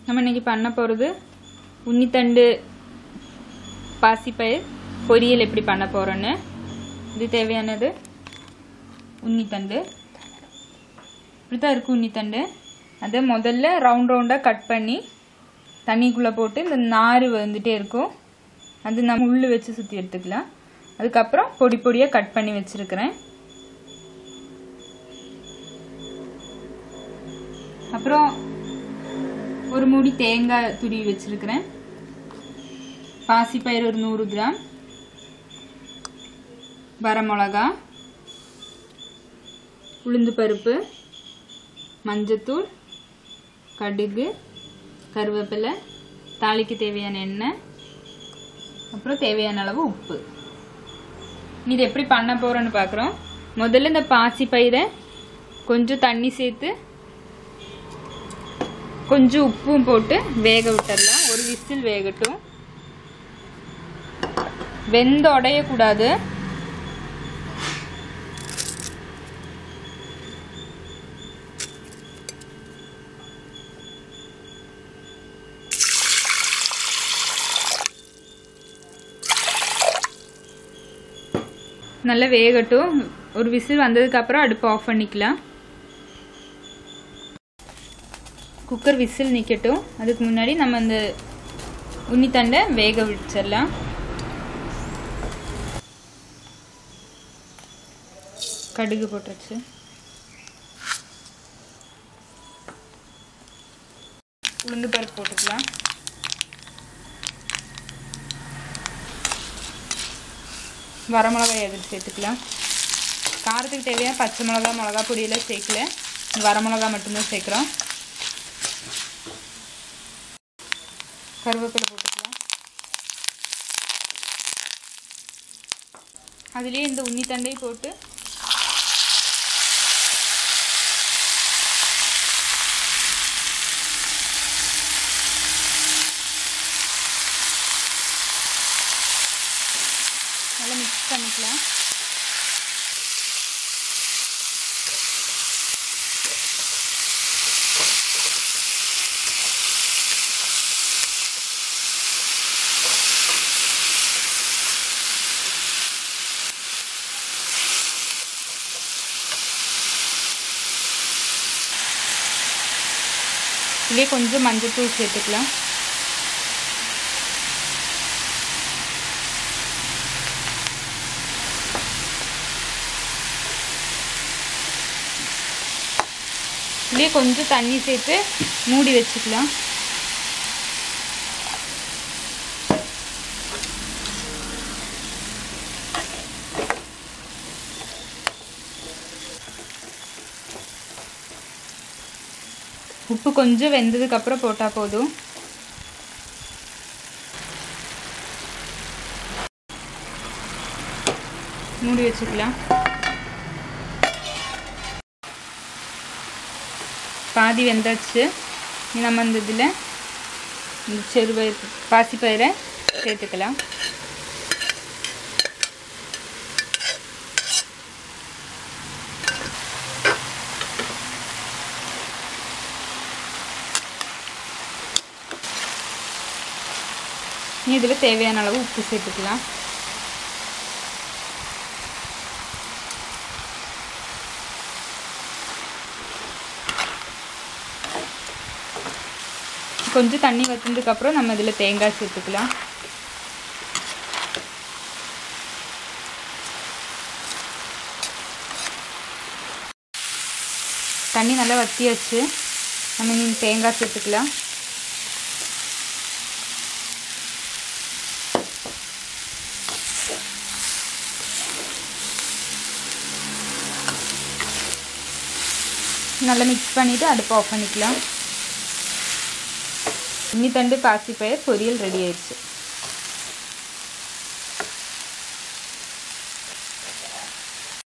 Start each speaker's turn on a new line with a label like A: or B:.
A: நம்ம இன்னைக்கு பண்ண போகிறது உன்னித்தண்டு பாசிப்பயிர் பொரியல் எப்படி பண்ண போகிறோன்னு. இது தேவையானது உன்னித்தண்டு. இப்படி தான் இருக்குது உன்னித்தண்டு. அதை முதல்ல ரவுண்டாக கட் பண்ணி தண்ணிக்குள்ளே போட்டு இந்த நார் வந்துட்டே இருக்கும், அது நம்ம உள்ளே வச்சு சுற்றி எடுத்துக்கலாம். அதுக்கப்புறம் பொடி பொடியாக கட் பண்ணி வச்சுருக்கிறேன். அப்புறம் ஒரு மூடி தேங்காய் துருவி வச்சுருக்கிறேன். பாசிப்பயிறு ஒரு 100 கிராம், வரமிளகா, உளுந்து பருப்பு, மஞ்சத்தூள், கடுகு, கருவேப்பிலை, தாளிக்கு தேவையான எண்ணெய், அப்புறம் தேவையான அளவு உப்பு. இது எப்படி பண்ண போகிறோன்னு பார்க்குறோம். முதல்ல இந்த பாசிப்பயிரை கொஞ்சம் தண்ணி சேர்த்து கொஞ்சம் உப்பும் போட்டு வேக விட்டுடலாம். ஒரு விசில் வேகட்டும். வெந்து உடையக்கூடாது. நல்லா வேகட்டும். ஒரு விசில் வந்ததுக்கப்புறம் அடுப்பு ஆஃப் பண்ணிக்கலாம். குக்கர் விசில் நிற்கட்டும். அதுக்கு முன்னாடி நம்ம இந்த உன்னித்தண்டை வேக வச்சிடலாம். கடுகு போட்டுருச்சு. உளுந்து பருப்பு போட்டுக்கலாம். வரமிளகாய் எதிர்த்து சேர்த்துக்கலாம். காரத்துக்கு தேவையான பச்சை மிளகா, மிளகா பொடியெல்லாம் சேர்க்கல, வரமிளகா மட்டும்தான் சேர்க்குறோம். கருவேப்பிலை போட்டுக்கலாம். அதுலேயே இந்த உன்னித்தண்டை போட்டு நல்லா மிக்ஸ் பண்ணிக்கலாம். இதுலேயே கொஞ்சம் மஞ்சத்தூள் சேர்த்துக்கலாம். இதுலேயே கொஞ்சம் தண்ணி சேர்த்து மூடி வச்சுக்கலாம். உப்பு கொஞ்சம் வெந்ததுக்கப்புறம் போட்டால் போதும். மூடி வச்சுக்கலாம். பாதி வெந்தாச்சு. நம்ம இந்த இதில் இந்த சிறுபயிறு பாசிப்பயிரை சேர்த்துக்கலாம். இதில் தேவையான அளவு உப்பு சேர்த்துக்கலாம். கொஞ்சம் தண்ணி வற்றதுக்கப்புறம் நம்ம இதில் தேங்காய் சேர்த்துக்கலாம். தண்ணி நல்லா வற்றியாச்சு. நம்ம தேங்காய் சேர்த்துக்கலாம். நல்லா மிக்ஸ் பண்ணிவிட்டு அடுப்பு ஆஃப் பண்ணிக்கலாம். உன்னித்தண்டு பாசிப்பயிர் பொரியல் ரெடி ஆயிடுச்சு.